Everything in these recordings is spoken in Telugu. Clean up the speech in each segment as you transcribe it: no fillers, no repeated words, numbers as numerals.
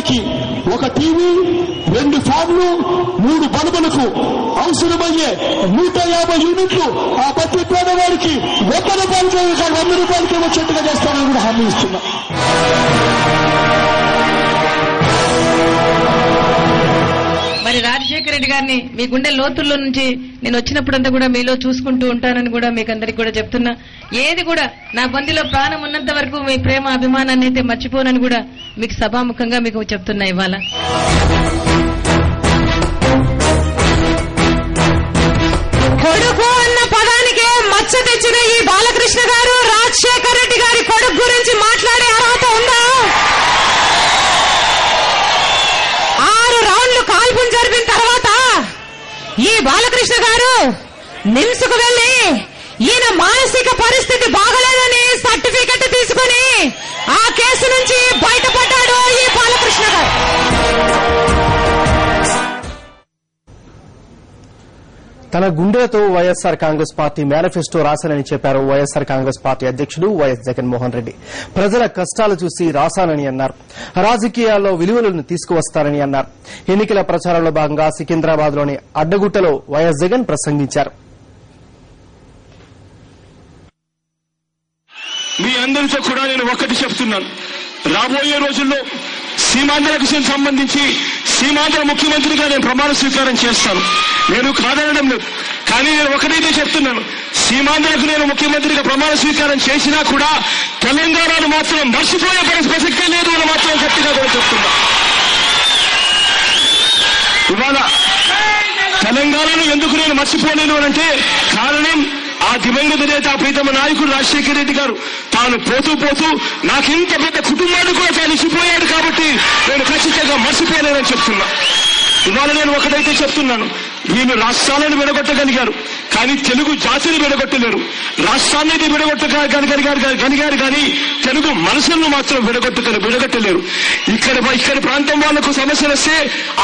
పేదవాడికి ఒక టీవీ, 2 ఫ్యాన్లు, 3 బల్బులకు అవసరమయ్యే 150 యూనిట్లు ఆ ప్రతి పేదవాడికి 100 రూపాయలకే 100 రూపాయలకే వచ్చేట్టుగా చేస్తానని కూడా హామీ ఇస్తున్నా. మరి రాజశేఖర రెడ్డి గారిని మీ గుండె లోతుల్లో నుంచి నేను వచ్చినప్పుడంతా కూడా మీలో చూసుకుంటూ ఉంటానని కూడా మీకు అందరికి కూడా చెప్తున్నా. ఏది కూడా నా బండిలో ప్రాణం ఉన్నంత వరకు మీ ప్రేమ అభిమానాన్ని అయితే మర్చిపోనని కూడా మీకు సభాముఖంగా మీకు చెప్తున్నా. ఇవాళ కొడుకు అన్న పదానికే మచ్చ తెచ్చిన ఈ బాలకృష్ణ గారు రాజశేఖర రెడ్డి గారి కొడుకు గురించి మాట్లాడే అర్హత ఉందా? 6 రౌండ్లు కాల్పులు జరిపిన తర్వాత ఈ బాలకృష్ణ గారు నిమ్స్కు వెళ్లి ఈయన మానసిక పరిస్థితి బాగలేదని సర్టిఫికెట్ తీసుకుని ఆ కేసు నుంచి బయటపడ్డాడు ఈ బాలకృష్ణ గారు. తన గుండెలతో వైఎస్సార్ కాంగ్రెస్ పార్టీ మేనిఫెస్టో రాశానని చెప్పారు వైఎస్సార్ కాంగ్రెస్ పార్టీ అధ్యక్షుడు వైఎస్ జగన్మోహన్ రెడ్డి. ప్రజల కష్టాలు చూసి రాశానని అన్నారు. రాజకీయాల్లో విలువలను తీసుకువస్తారని అన్నారు. ఎన్నికల ప్రచారంలో భాగంగా సికింద్రాబాద్లోని అడ్డగుట్టలో వైఎస్ జగన్ ప్రసంగించారు. మీ అందరితో కూడా నేను ఒక్కటి చెప్తున్నాను. రాబోయే రోజుల్లో సీమాంధ్రకు సంబంధించి సీమాంధ్ర ముఖ్యమంత్రిగా నేను ప్రమాణ స్వీకారం చేస్తాను. నేను కాదనడం లేదు, కానీ నేను ఒకటైతే చెప్తున్నాను, సీమాంధ్రకు నేను ముఖ్యమంత్రిగా ప్రమాణ స్వీకారం చేసినా కూడా తెలంగాణను మాత్రం మర్చిపోయే ప్రసక్తే లేదు అని మాత్రం గట్టిగా కూడా చెప్తున్నా. ఇవాళ తెలంగాణను ఎందుకు నేను మర్చిపోలేను అనంటే కారణం ఆ దివంగత నేత ప్రీతమ నాయకుడు రాజశేఖర రెడ్డి గారు తాను పోతూ పోతూ నాకు ఇంత పెద్ద కుటుంబాన్ని కూడా తాను ఇచ్చిపోయాడు కాబట్టి నేను ఖచ్చితంగా మర్చిపోలేనని చెప్తున్నా. ఇవాళ నేను ఒకటైతే చెప్తున్నాను, వీళ్ళు రాష్ట్రాలను విడగొట్టగలిగారు కానీ తెలుగు జాతిని విడగొట్టలేరు. రాష్ట్రాన్ని అయితే విడగొట్టగలిగారు కానీ తెలుగు మనసులను మాత్రం విడగొట్టలేరు. ఇక్కడి ప్రాంతం వాళ్లకు సమస్యలు వస్తే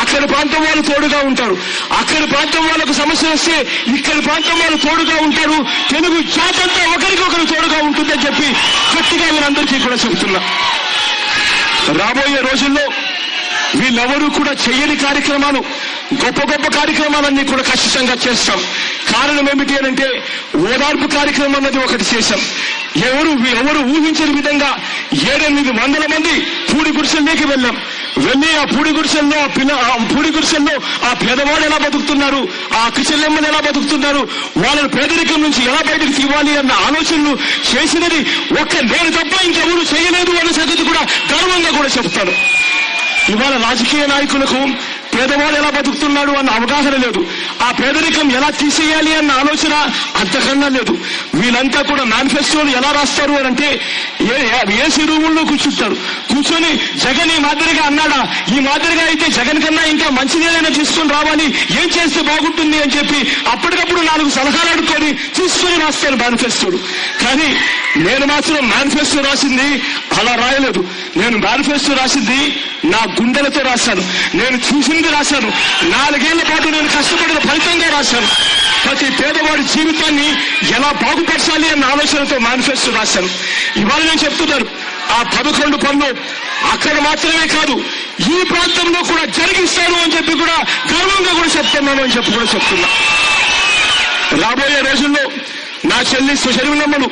అక్కడి ప్రాంతం వాళ్ళు తోడుగా ఉంటారు, అక్కడి ప్రాంతం వాళ్లకు సమస్యలు వస్తే ఇక్కడి ప్రాంతం వాళ్ళు తోడుగా ఉంటారు. తెలుగు జాతి అంతా ఒకరికొకరు తోడుగా ఉంటుందని చెప్పి గట్టిగా వీళ్ళందరికీ కూడా చెబుతున్నా. రాబోయే రోజుల్లో వీళ్ళెవరూ కూడా చేయని కార్యక్రమాలు, గొప్ప గొప్ప కార్యక్రమాలన్నీ కూడా ఖచ్చితంగా చేస్తాం. కారణం ఏమిటి అంటే ఓదార్పు కార్యక్రమం అన్నది ఒకటి చేశాం. ఎవరు ఊహించని విధంగా 700-800 మంది పూడి గుడిసెల్లోకి వెళ్ళి ఆ పూడి గుడిసెల్లో ఆ పేదవాళ్ళు ఎలా బతుకుతున్నారు, ఆ అక్కచెల్లెమ్మలు ఎలా బతుకుతున్నారు, వాళ్ళని పేదరికం నుంచి ఎలా బయటకు తీవాలి అన్న ఆలోచనలు చేసినది నేను తప్ప ఇంకెవరు చేయలేదు అన్న సంగతి కూడా గర్వంగా కూడా చెప్తాను. ఇవాళ రాజకీయ నాయకులకు పేదవాడు ఎలా బతుకుతున్నాడు అన్న అవగాహన లేదు, ఆ పేదరికం ఎలా తీసేయాలి అన్న ఆలోచన అంతకన్నా లేదు. వీళ్ళంతా కూడా మేనిఫెస్టోలు ఎలా రాస్తారు అని అంటే ఏసీ రూముల్లో కూర్చొని జగన్ ఈ మాదిరిగా అన్నాడా, ఈ మాదిరిగా అయితే జగన్ కన్నా ఇంకా మంచిదేదైనా తీసుకొని రావాలి, ఏం చేస్తే బాగుంటుంది అని చెప్పి అప్పటికప్పుడు 4 సలహాలు అడుక్కొని తీసుకొని రాస్తారు మేనిఫెస్టోలు. కానీ నేను మాత్రం మేనిఫెస్టో రాసింది అలా రాయలేదు. నేను మేనిఫెస్టో రాసింది నా గుండెలతో రాశాను, నేను చూసింది రాశాను, 4 ఏళ్ల పాటు నేను కష్టపడిన ఫలితంగా రాశాను. ప్రతి పేదవాడి జీవితాన్ని ఎలా బాగుపరచాలి అన్న ఆలోచనతో మేనిఫెస్టో రాశాను. ఇవాళ నేను చెప్తున్నాను, ఆ 11 పనులు అక్కడ మాత్రమే కాదు ఈ ప్రాంతంలో కూడా జరిగిస్తాను అని చెప్పి కూడా గర్వంగా కూడా చెప్తున్నాను అని చెప్పి కూడా చెప్తున్నా. రాబోయే రోజుల్లో నా చెల్లి శరీరమ్మను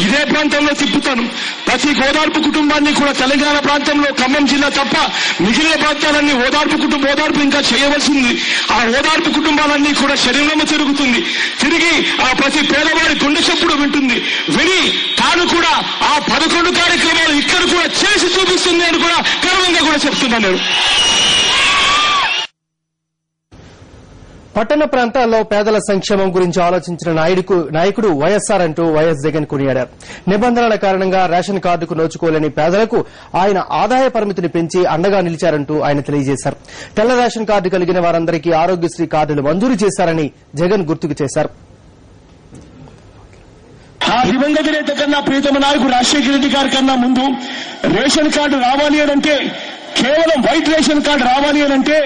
ఇదే ప్రాంతంలో తిప్పుతాను. ప్రతి ఓదార్పు కుటుంబాన్ని కూడా తెలంగాణ ప్రాంతంలో ఖమ్మం జిల్లా తప్ప మిగిలిన ప్రాంతాలన్నీ ఓదార్పు ఇంకా చేయవలసింది. ఆ ఓదార్పు కుటుంబాలన్నీ కూడా శరీరమ్మ తిరిగి ఆ ప్రతి పేదవాడి గుండె చప్పుడు విని తాను కూడా ఆ 11 కార్యక్రమాలు ఇక్కడ కూడా చేసి చూపిస్తుంది అని కూడా గర్వంగా కూడా చెప్తున్నాను నేను. పట్టణ ప్రాంతాల్లో పేదల సంక్షేమం గురించి ఆలోచించిన నాయకుడు వైఎస్సార్ అంటూ వైఎస్ జగన్ కొనియాడారు. నిబంధనల కారణంగా రేషన్ కార్డుకు నోచుకోలేని పేదలకు ఆయన ఆదాయ పరిమితిని పెంచి అండగా నిలిచారంటూ ఆయన తెలియజేశారు. తెల్ల రేషన్ కార్డు కలిగిన వారందరికీ ఆరోగ్యశ్రీ కార్డులు మంజూరు చేశారని జగన్ గుర్తుకు చేశారు. ఆ దివంగత నేత కన్నా ప్రీతమ నాయకుడు రాజశేఖర రెడ్డి గారి కన్నా ముందు రేషన్ కార్డు రావాలి అనంటే కేవలం వైట్ రేషన్ కార్డు రావాలి అనంటే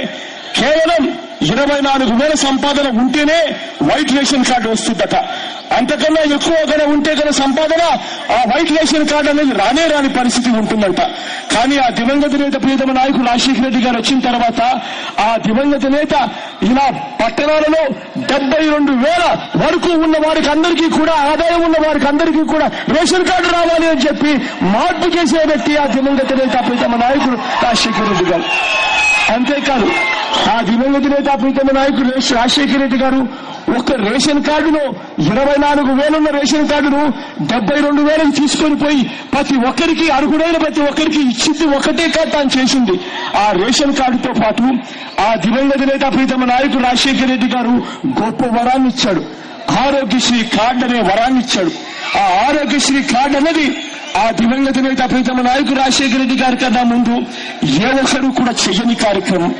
కేవలం 24,000 సంపాదన ఉంటేనే వైట్ రేషన్ కార్డు వస్తుందట. అంతకన్నా ఎక్కువగా ఉంటే గల సంపాదన ఆ వైట్ రేషన్ కార్డు అనేది రాని పరిస్థితి ఉంటుందంట. కానీ ఆ దివంగత నేత ప్రియతమ నాయకుడు రాజశేఖర రెడ్డి గారు వచ్చిన తర్వాత ఆ దివంగత నేత ఇలా పట్టణాలలో 72,000 వరకు ఉన్న వారికి అందరికీ కూడా, ఆదాయం ఉన్న వారికి అందరికీ కూడా రేషన్ కార్డు రావాలి అని చెప్పి మార్పు చేసే వ్యక్తి ఆ దివంగత నేత ప్రియతమ నాయకుడు రాజశేఖర రెడ్డి గారు. అంతేకాదు ఆ దివంగత నేత ప్రియతమ నాయకుడు రాజశేఖర రెడ్డి గారు ఒక రేషన్ కార్డులో 24,000 ఉన్న రేషన్ కార్డును 72,000 తీసుకొని పోయి ప్రతి ఒక్కరికి, అర్హుడైన ప్రతి ఒక్కరికి ఇచ్చింది ఒకటే కార్డు తాను చేసింది. ఆ రేషన్ కార్డుతో పాటు ఆ దివంగత నేత ప్రియతమ నాయకుడు రాజశేఖర రెడ్డి గారు గొప్ప వరాన్ని ఇచ్చాడు. ఆరోగ్యశ్రీ కార్డు అనే వరాన్ని ఇచ్చాడు. ఆ ఆరోగ్యశ్రీ కార్డు అనేది ఆ దివంగత నేత ప్రియతమ నాయకుడు రాజశేఖర రెడ్డి గారి కన్నా ముందు ఏ ఒక్కరు కూడా చెయ్యని కార్యక్రమం.